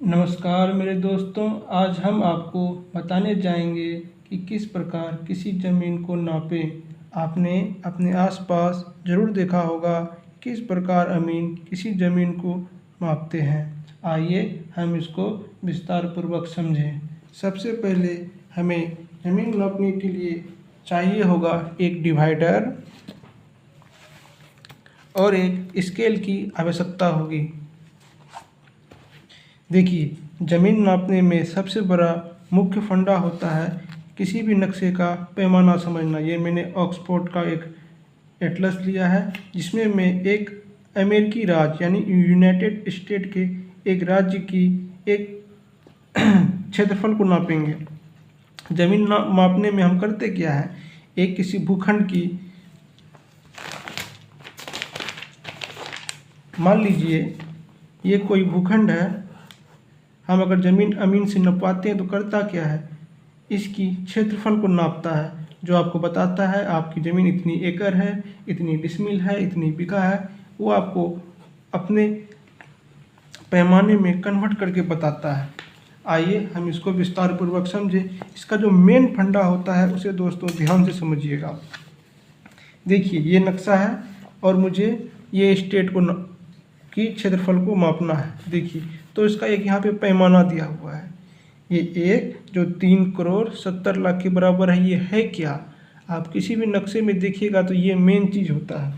नमस्कार मेरे दोस्तों, आज हम आपको बताने जाएंगे कि किस प्रकार किसी ज़मीन को नापें। आपने अपने आसपास ज़रूर देखा होगा किस प्रकार अमीन किसी ज़मीन को मापते हैं। आइए हम इसको विस्तार पूर्वक समझें। सबसे पहले हमें ज़मीन नापने के लिए चाहिए होगा एक डिवाइडर और एक स्केल की आवश्यकता होगी। देखिए, ज़मीन नापने में सबसे बड़ा मुख्य फंडा होता है किसी भी नक्शे का पैमाना समझना। ये मैंने ऑक्सफोर्ड का एक एटलस लिया है जिसमें मैं एक अमेरिकी राज्य यानी यूनाइटेड स्टेट के एक राज्य की एक क्षेत्रफल को नापेंगे। ज़मीन मापने में हम करते क्या है, एक किसी भूखंड की, मान लीजिए ये कोई भूखंड है, हम अगर ज़मीन अमीन से नपवाते हैं तो करता क्या है, इसकी क्षेत्रफल को नापता है जो आपको बताता है आपकी ज़मीन इतनी एकड़ है, इतनी डिसमिल है, इतनी बीघा है। वो आपको अपने पैमाने में कन्वर्ट करके बताता है। आइए हम इसको विस्तार पूर्वक समझें। इसका जो मेन फंडा होता है उसे दोस्तों ध्यान से समझिएगा। देखिए, ये नक्शा है और मुझे ये स्टेट को की क्षेत्रफल को मापना है। देखिए, तो इसका एक यहाँ पे पैमाना दिया हुआ है, ये एक जो 3,70,00,000 के बराबर है। ये है क्या, आप किसी भी नक्शे में देखिएगा तो ये मेन चीज़ होता है,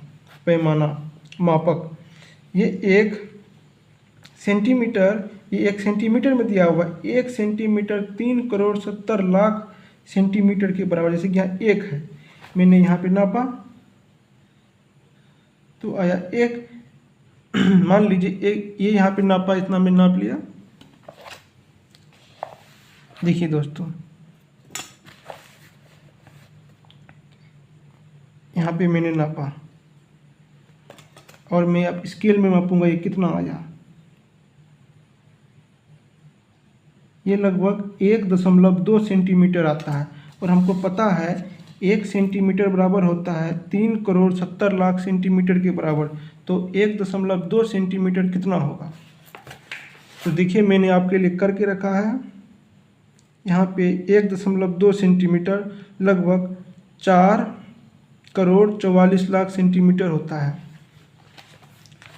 पैमाना, मापक। ये 1 सेंटीमीटर, ये 1 सेंटीमीटर में दिया हुआ है। 1 सेंटीमीटर 3,70,00,000 सेंटीमीटर के बराबर। जैसे कि यहाँ 1 है, मैंने यहाँ पे नापा तो आया 1। मान लीजिए एक ये यहाँ पे नापा, इतना मैं नाप लिया। देखिए दोस्तों, यहाँ पे मैंने नापा और मैं अब स्केल में मापूंगा ये कितना आया। ये लगभग 1.2 सेंटीमीटर आता है और हमको पता है 1 सेंटीमीटर बराबर होता है 3,70,00,000 सेंटीमीटर के बराबर। तो 1.2 सेंटीमीटर कितना होगा, तो देखिए मैंने आपके लिए करके रखा है। यहाँ पे 1.2 सेंटीमीटर लगभग 4,44,00,000 सेंटीमीटर होता है।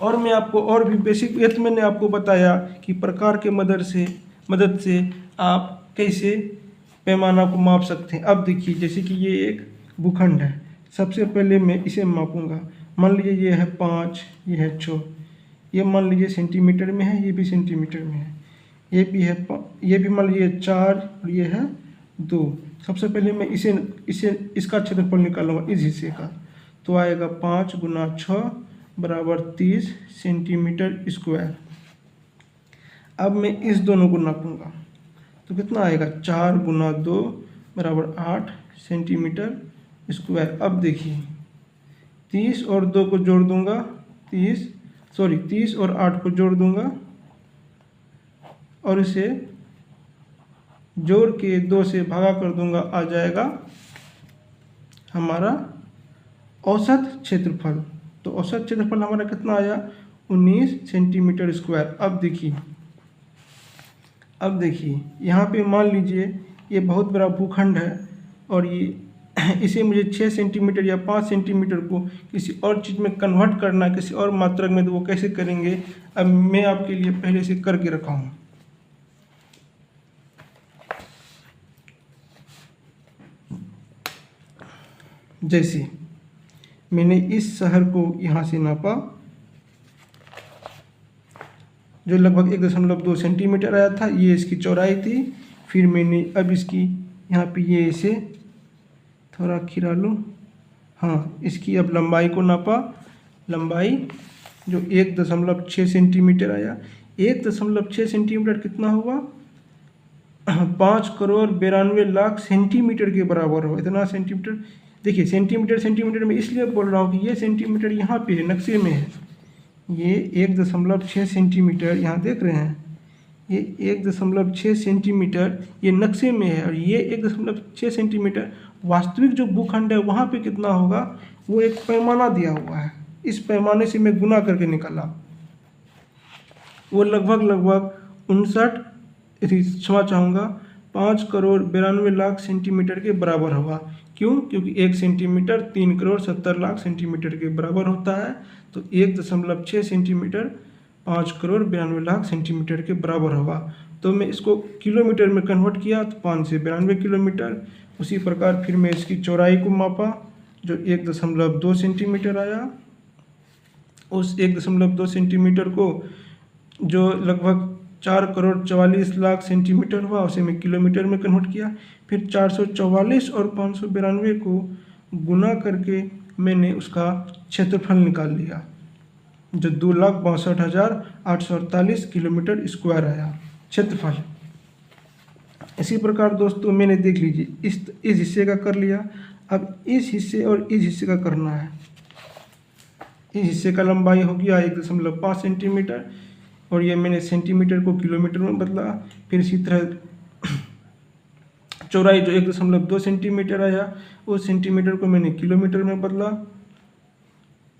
और मैं आपको और भी बेसिक, ये तो मैंने आपको बताया कि प्रकार के मदद से आप कैसे पैमाना को माप सकते हैं। अब देखिए, जैसे कि ये एक भूखंड है, सबसे पहले मैं इसे मापूंगा। मान लीजिए ये है 5, ये है 6, ये मान लीजिए सेंटीमीटर में है, ये भी सेंटीमीटर में है, ये भी है, ये भी मान लीजिए 4 और ये है 2। सबसे पहले मैं इसका क्षेत्रफल निकालूंगा इस हिस्से का, तो आएगा 5 गुना 6 बराबर 30 सेंटीमीटर स्क्वायर। अब मैं इस दोनों को नापूंगा तो कितना आएगा, 4 गुना 2 बराबर 8 सेंटीमीटर स्क्वायर। अब देखिए 30 और 2 को जोड़ दूंगा, 30 और 8 को जोड़ दूंगा और इसे जोड़ के 2 से भागा कर दूंगा, आ जाएगा हमारा औसत क्षेत्रफल। तो औसत क्षेत्रफल हमारा कितना आया, 19 सेंटीमीटर स्क्वायर। अब देखिए यहाँ पे मान लीजिए ये बहुत बड़ा भूखंड है और ये इसे मुझे 6 सेंटीमीटर या 5 सेंटीमीटर को किसी और चीज़ में कन्वर्ट करना है, किसी और मात्रक में, तो वो कैसे करेंगे, अब मैं आपके लिए पहले से करके रखा हूँ। जैसे मैंने इस शहर को यहाँ से नापा जो लगभग 1.2 सेंटीमीटर आया था, ये इसकी चौड़ाई थी। फिर मैंने अब इसकी यहाँ पे ये इसे थोड़ा खिरा लूँ, हाँ, इसकी अब लंबाई को नापा, लंबाई जो 1.6 सेंटीमीटर आया। 1.6 सेंटीमीटर कितना हुआ, 5,92,00,000 सेंटीमीटर के बराबर हो। इतना सेंटीमीटर, देखिए सेंटीमीटर में इसलिए बोल रहा हूँ कि ये सेंटीमीटर यहाँ पे है, नक्शे में है। ये 1.6 सेंटीमीटर यहाँ देख रहे हैं, ये 1.6 सेंटीमीटर ये नक्शे में है और ये 1.6 सेंटीमीटर वास्तविक जो भूखंड है वहाँ पे कितना होगा, वो एक पैमाना दिया हुआ है। इस पैमाने से मैं गुना करके निकाला, वो लगभग क्षमा चाहूँगा 5,92,00,000 सेंटीमीटर के बराबर होगा। क्यों? क्योंकि 1 सेंटीमीटर 3,70,00,000 सेंटीमीटर के बराबर होता है। तो 1.6 सेंटीमीटर 5,92,00,000 सेंटीमीटर के बराबर होगा। तो मैं इसको किलोमीटर में कन्वर्ट किया तो 5 से 92 किलोमीटर। उसी प्रकार फिर मैं इसकी चौड़ाई को मापा जो 1.2 सेंटीमीटर आया। उस 1.2 सेंटीमीटर को जो लगभग 4,44,00,000 सेंटीमीटर हुआ उसे मैं किलोमीटर में कन्वर्ट किया। फिर 444 और 592 को गुना करके मैंने उसका क्षेत्रफल निकाल लिया जो 2,62,848 किलोमीटर स्क्वायर आया क्षेत्रफल। इसी प्रकार दोस्तों मैंने देख लीजिए इस हिस्से का कर लिया। अब इस हिस्से और इस हिस्से का करना है। इस हिस्से का लंबाई हो गया 1.5 सेंटीमीटर और ये मैंने सेंटीमीटर को किलोमीटर में बदला। फिर इसी तरह चौड़ाई जो 1.2 सेंटीमीटर आया उस सेंटीमीटर को मैंने किलोमीटर में बदला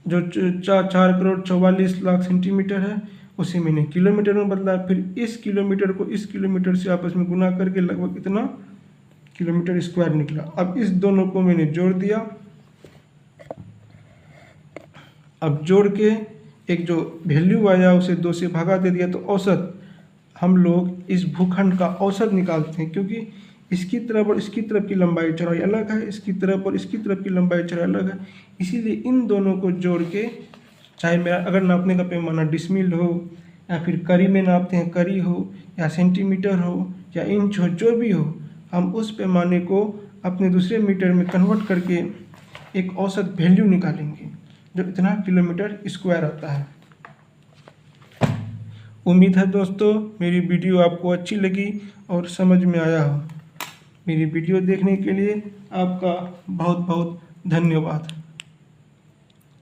जो 4,44,00,000 सेंटीमीटर है उसे मैंने किलोमीटर में बदला। फिर इस किलोमीटर को इस किलोमीटर से आपस में गुना करके लगभग इतना किलोमीटर स्क्वायर निकला। अब इस दोनों को मैंने जोड़ दिया। अब जोड़ के एक जो वैल्यू आया उसे 2 से भागा दे दिया। तो औसत हम लोग इस भूखंड का औसत निकालते हैं क्योंकि इसकी तरफ और इसकी तरफ की लंबाई चौड़ाई अलग है, इसकी तरफ और इसकी तरफ की लंबाई चौड़ाई अलग है। इसीलिए इन दोनों को जोड़ के चाहे मेरा अगर नापने का पैमाना डिसमिल हो या फिर करी में नापते हैं करी हो या सेंटीमीटर हो या इंच हो, जो भी हो, हम उस पैमाने को अपने दूसरे मीटर में कन्वर्ट करके एक औसत वैल्यू निकालेंगे जो इतना किलोमीटर स्क्वायर आता है। उम्मीद है दोस्तों मेरी वीडियो आपको अच्छी लगी और समझ में आया हो। मेरी वीडियो देखने के लिए आपका बहुत बहुत धन्यवाद।